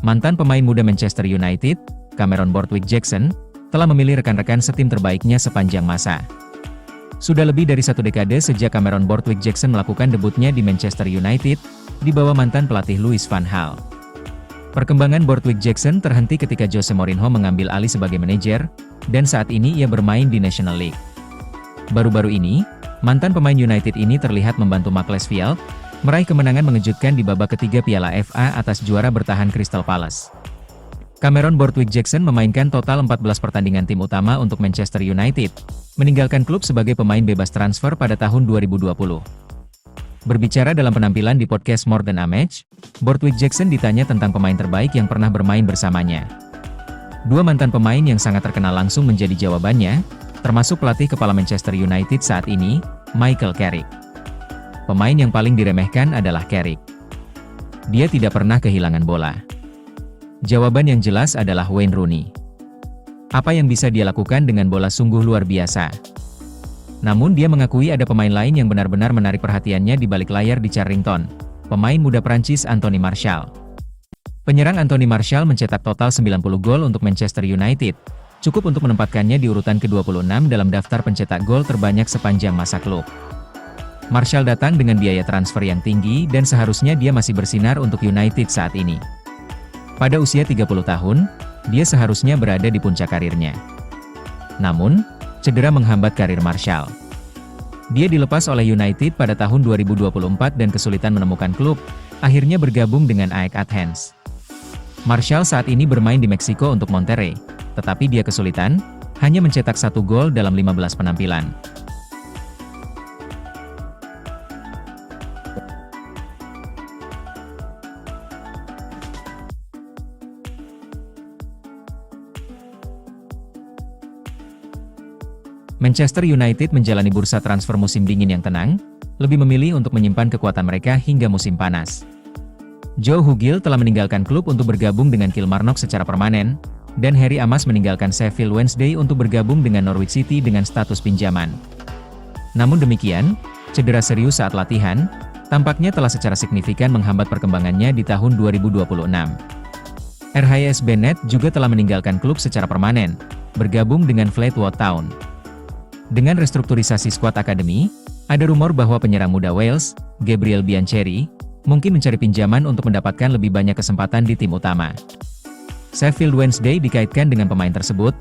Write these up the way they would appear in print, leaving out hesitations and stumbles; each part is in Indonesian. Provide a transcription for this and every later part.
Mantan pemain muda Manchester United, Cameron Borthwick-Jackson, telah memilih rekan-rekan setim terbaiknya sepanjang masa. Sudah lebih dari 1 dekade sejak Cameron Borthwick-Jackson melakukan debutnya di Manchester United, di bawah mantan pelatih Louis van Gaal. Perkembangan Borthwick-Jackson terhenti ketika Jose Mourinho mengambil alih sebagai manajer, dan saat ini ia bermain di National League. Baru-baru ini, mantan pemain United ini terlihat membantu Macclesfield meraih kemenangan mengejutkan di babak ketiga Piala FA atas juara bertahan Crystal Palace. Cameron Borthwick-Jackson memainkan total 14 pertandingan tim utama untuk Manchester United, meninggalkan klub sebagai pemain bebas transfer pada tahun 2020. Berbicara dalam penampilan di podcast More Than a Match, Borthwick-Jackson ditanya tentang pemain terbaik yang pernah bermain bersamanya. Dua mantan pemain yang sangat terkenal langsung menjadi jawabannya, termasuk pelatih kepala Manchester United saat ini, Michael Carrick. Pemain yang paling diremehkan adalah Carrick. Dia tidak pernah kehilangan bola. Jawaban yang jelas adalah Wayne Rooney. Apa yang bisa dia lakukan dengan bola sungguh luar biasa. Namun dia mengakui ada pemain lain yang benar-benar menarik perhatiannya di balik layar di Charrington, pemain muda Prancis Anthony Martial. Penyerang Anthony Martial mencetak total 90 gol untuk Manchester United, cukup untuk menempatkannya di urutan ke-26 dalam daftar pencetak gol terbanyak sepanjang masa klub. Martial datang dengan biaya transfer yang tinggi dan seharusnya dia masih bersinar untuk United saat ini. Pada usia 30 tahun, dia seharusnya berada di puncak karirnya. Namun, cedera menghambat karir Martial. Dia dilepas oleh United pada tahun 2024 dan kesulitan menemukan klub, akhirnya bergabung dengan AEK Athens. Martial saat ini bermain di Meksiko untuk Monterrey, tetapi dia kesulitan, hanya mencetak 1 gol dalam 15 penampilan. Manchester United menjalani bursa transfer musim dingin yang tenang, lebih memilih untuk menyimpan kekuatan mereka hingga musim panas. Joe Hugill telah meninggalkan klub untuk bergabung dengan Kilmarnock secara permanen, dan Harry Amas meninggalkan Sheffield Wednesday untuk bergabung dengan Norwich City dengan status pinjaman. Namun demikian, cedera serius saat latihan, tampaknya telah secara signifikan menghambat perkembangannya di tahun 2026. RHS Bennett juga telah meninggalkan klub secara permanen, bergabung dengan Fleetwood Town. Dengan restrukturisasi skuad akademi, ada rumor bahwa penyerang muda Wales, Gabriel Biancheri, mungkin mencari pinjaman untuk mendapatkan lebih banyak kesempatan di tim utama. Sheffield Wednesday dikaitkan dengan pemain tersebut,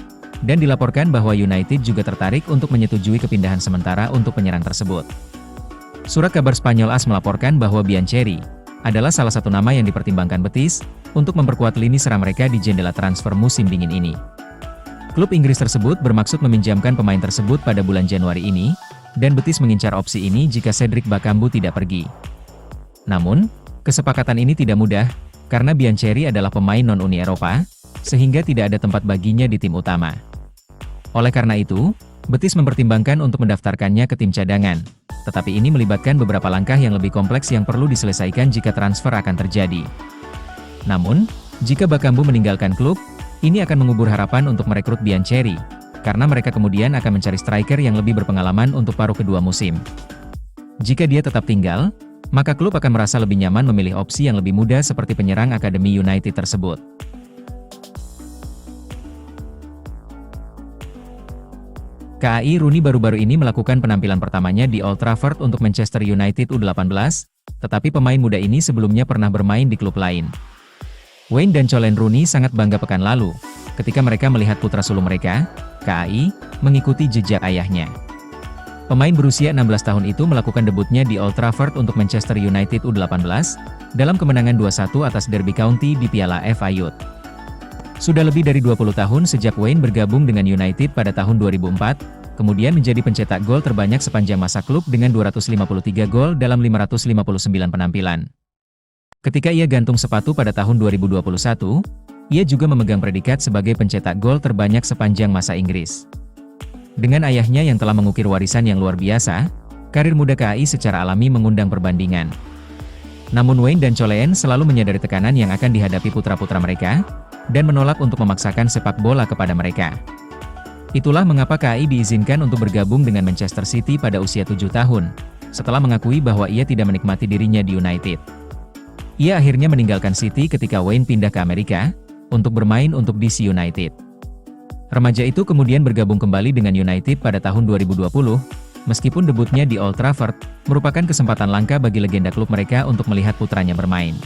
dan dilaporkan bahwa United juga tertarik untuk menyetujui kepindahan sementara untuk penyerang tersebut. Surat kabar Spanyol AS melaporkan bahwa Biancheri adalah salah satu nama yang dipertimbangkan Betis untuk memperkuat lini serang mereka di jendela transfer musim dingin ini. Klub Inggris tersebut bermaksud meminjamkan pemain tersebut pada bulan Januari ini, dan Betis mengincar opsi ini jika Cedric Bakambu tidak pergi. Namun, kesepakatan ini tidak mudah, karena Biancheri adalah pemain non-Uni Eropa, sehingga tidak ada tempat baginya di tim utama. Oleh karena itu, Betis mempertimbangkan untuk mendaftarkannya ke tim cadangan, tetapi ini melibatkan beberapa langkah yang lebih kompleks yang perlu diselesaikan jika transfer akan terjadi. Namun, jika Bakambu meninggalkan klub, ini akan mengubur harapan untuk merekrut Biancheri, karena mereka kemudian akan mencari striker yang lebih berpengalaman untuk paruh kedua musim. Jika dia tetap tinggal, maka klub akan merasa lebih nyaman memilih opsi yang lebih mudah seperti penyerang Akademi United tersebut. KAI Rooney baru-baru ini melakukan penampilan pertamanya di Old Trafford untuk Manchester United U18, tetapi pemain muda ini sebelumnya pernah bermain di klub lain. Wayne dan Colin Rooney sangat bangga pekan lalu, ketika mereka melihat putra sulung mereka, KAI, mengikuti jejak ayahnya. Pemain berusia 16 tahun itu melakukan debutnya di Old Trafford untuk Manchester United U18, dalam kemenangan 2-1 atas Derby County di Piala FA Youth. Sudah lebih dari 20 tahun sejak Wayne bergabung dengan United pada tahun 2004, kemudian menjadi pencetak gol terbanyak sepanjang masa klub dengan 253 gol dalam 559 penampilan. Ketika ia gantung sepatu pada tahun 2021, ia juga memegang predikat sebagai pencetak gol terbanyak sepanjang masa Inggris. Dengan ayahnya yang telah mengukir warisan yang luar biasa, karir muda KAI secara alami mengundang perbandingan. Namun Wayne dan Colin selalu menyadari tekanan yang akan dihadapi putra-putra mereka, dan menolak untuk memaksakan sepak bola kepada mereka. Itulah mengapa KAI diizinkan untuk bergabung dengan Manchester City pada usia 7 tahun, setelah mengakui bahwa ia tidak menikmati dirinya di United. Ia akhirnya meninggalkan City ketika Wayne pindah ke Amerika untuk bermain untuk DC United. Remaja itu kemudian bergabung kembali dengan United pada tahun 2020, meskipun debutnya di Old Trafford merupakan kesempatan langka bagi legenda klub mereka untuk melihat putranya bermain.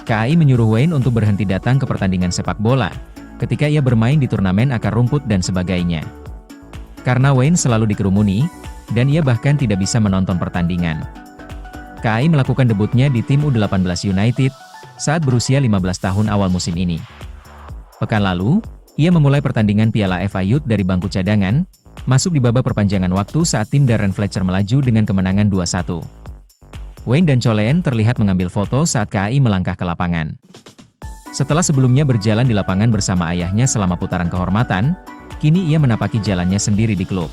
KAI menyuruh Wayne untuk berhenti datang ke pertandingan sepak bola ketika ia bermain di turnamen akar rumput dan sebagainya. Karena Wayne selalu dikerumuni, dan ia bahkan tidak bisa menonton pertandingan. KAI melakukan debutnya di tim U18 United saat berusia 15 tahun awal musim ini. Pekan lalu, ia memulai pertandingan Piala FA Youth dari bangku cadangan, masuk di babak perpanjangan waktu saat tim Darren Fletcher melaju dengan kemenangan 2-1. Wayne dan Coleen terlihat mengambil foto saat KAI melangkah ke lapangan. Setelah sebelumnya berjalan di lapangan bersama ayahnya selama putaran kehormatan, kini ia menapaki jalannya sendiri di klub.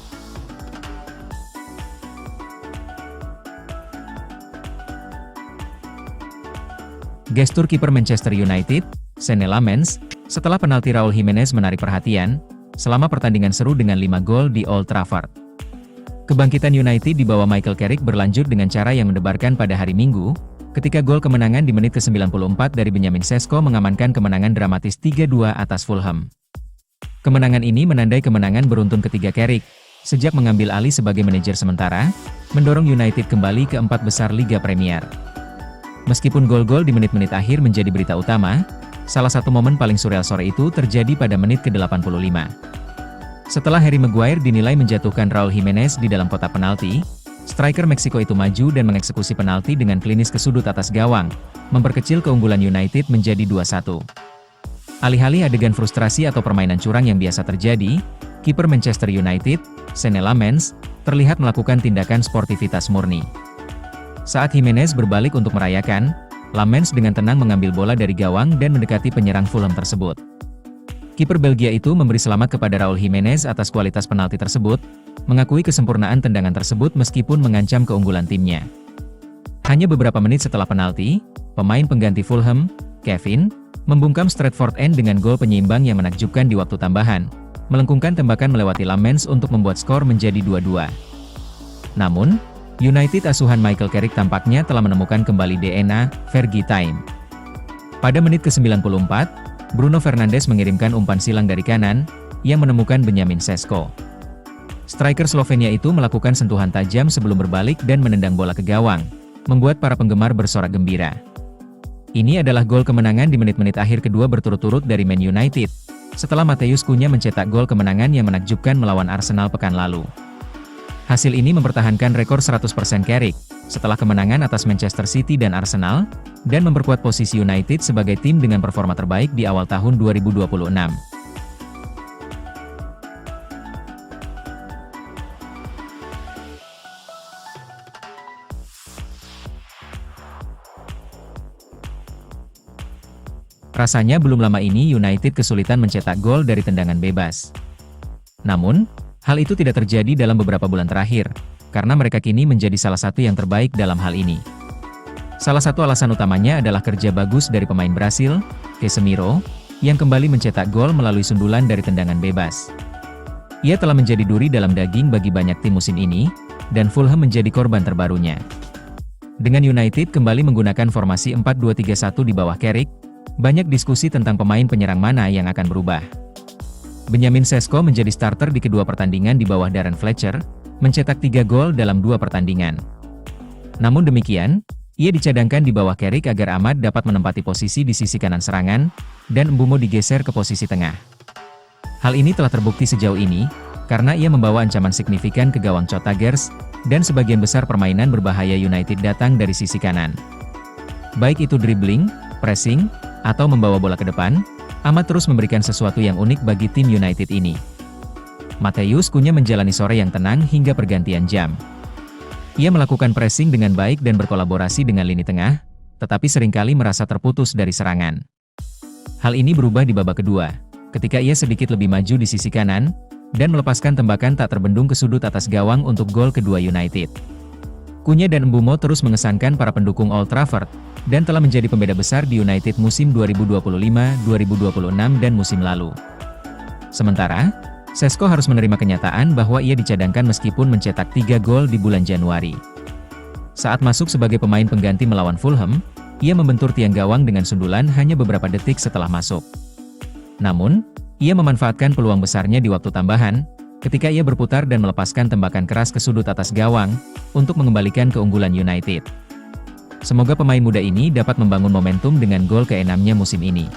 Gestur kiper Manchester United, Senne Lammens, setelah penalti Raul Jimenez menarik perhatian, selama pertandingan seru dengan 5 gol di Old Trafford. Kebangkitan United di bawah Michael Carrick berlanjut dengan cara yang mendebarkan pada hari Minggu, ketika gol kemenangan di menit ke-94 dari Benjamin Sesko mengamankan kemenangan dramatis 3-2 atas Fulham. Kemenangan ini menandai kemenangan beruntun ketiga Carrick, sejak mengambil alih sebagai manajer sementara, mendorong United kembali ke 4 besar Liga Premier. Meskipun gol-gol di menit-menit akhir menjadi berita utama, salah satu momen paling surreal sore itu terjadi pada menit ke-85. Setelah Harry Maguire dinilai menjatuhkan Raul Jimenez di dalam kotak penalti, striker Meksiko itu maju dan mengeksekusi penalti dengan klinis ke sudut atas gawang, memperkecil keunggulan United menjadi 2-1. Alih-alih adegan frustrasi atau permainan curang yang biasa terjadi, kiper Manchester United, Senne Lammens, terlihat melakukan tindakan sportivitas murni. Saat Jimenez berbalik untuk merayakan, Lammens dengan tenang mengambil bola dari gawang dan mendekati penyerang Fulham tersebut. Kiper Belgia itu memberi selamat kepada Raul Jimenez atas kualitas penalti tersebut, mengakui kesempurnaan tendangan tersebut meskipun mengancam keunggulan timnya. Hanya beberapa menit setelah penalti, pemain pengganti Fulham, Kevin, membungkam Stretford End dengan gol penyeimbang yang menakjubkan di waktu tambahan, melengkungkan tembakan melewati Lammens untuk membuat skor menjadi 2-2. Namun, United asuhan Michael Carrick tampaknya telah menemukan kembali DNA Fergie Time. Pada menit ke-94, Bruno Fernandes mengirimkan umpan silang dari kanan, yang menemukan Benjamin Sesko. Striker Slovenia itu melakukan sentuhan tajam sebelum berbalik dan menendang bola ke gawang, membuat para penggemar bersorak gembira. Ini adalah gol kemenangan di menit-menit akhir kedua berturut-turut dari Man United, setelah Matheus Cunha mencetak gol kemenangan yang menakjubkan melawan Arsenal pekan lalu. Hasil ini mempertahankan rekor 100% Carrick, setelah kemenangan atas Manchester City dan Arsenal, dan memperkuat posisi United sebagai tim dengan performa terbaik di awal tahun 2026. Rasanya belum lama ini United kesulitan mencetak gol dari tendangan bebas. Namun, hal itu tidak terjadi dalam beberapa bulan terakhir, karena mereka kini menjadi salah satu yang terbaik dalam hal ini. Salah satu alasan utamanya adalah kerja bagus dari pemain Brasil, Casemiro, yang kembali mencetak gol melalui sundulan dari tendangan bebas. Ia telah menjadi duri dalam daging bagi banyak tim musim ini, dan Fulham menjadi korban terbarunya. Dengan United kembali menggunakan formasi 4-2-3-1 di bawah Carrick, banyak diskusi tentang pemain penyerang mana yang akan berubah. Benjamin Sesko menjadi starter di kedua pertandingan di bawah Darren Fletcher, mencetak 3 gol dalam 2 pertandingan. Namun demikian, ia dicadangkan di bawah Carrick agar Ahmad dapat menempati posisi di sisi kanan serangan, dan Mbeumo digeser ke posisi tengah. Hal ini telah terbukti sejauh ini, karena ia membawa ancaman signifikan ke gawang Cottagers, dan sebagian besar permainan berbahaya United datang dari sisi kanan. Baik itu dribbling, pressing, atau membawa bola ke depan, Ahmad terus memberikan sesuatu yang unik bagi tim United ini. Matheus Cunha menjalani sore yang tenang hingga pergantian jam. Ia melakukan pressing dengan baik dan berkolaborasi dengan lini tengah, tetapi seringkali merasa terputus dari serangan. Hal ini berubah di babak kedua, ketika ia sedikit lebih maju di sisi kanan, dan melepaskan tembakan tak terbendung ke sudut atas gawang untuk gol kedua United. Cunha dan Mbeumo terus mengesankan para pendukung Old Trafford, dan telah menjadi pembeda besar di United musim 2025-2026 dan musim lalu. Sementara, Sesko harus menerima kenyataan bahwa ia dicadangkan meskipun mencetak 3 gol di bulan Januari. Saat masuk sebagai pemain pengganti melawan Fulham, Ia membentur tiang gawang dengan sundulan hanya beberapa detik setelah masuk. Namun, ia memanfaatkan peluang besarnya di waktu tambahan, ketika ia berputar dan melepaskan tembakan keras ke sudut atas gawang, untuk mengembalikan keunggulan United. Semoga pemain muda ini dapat membangun momentum dengan gol ke-6-nya musim ini.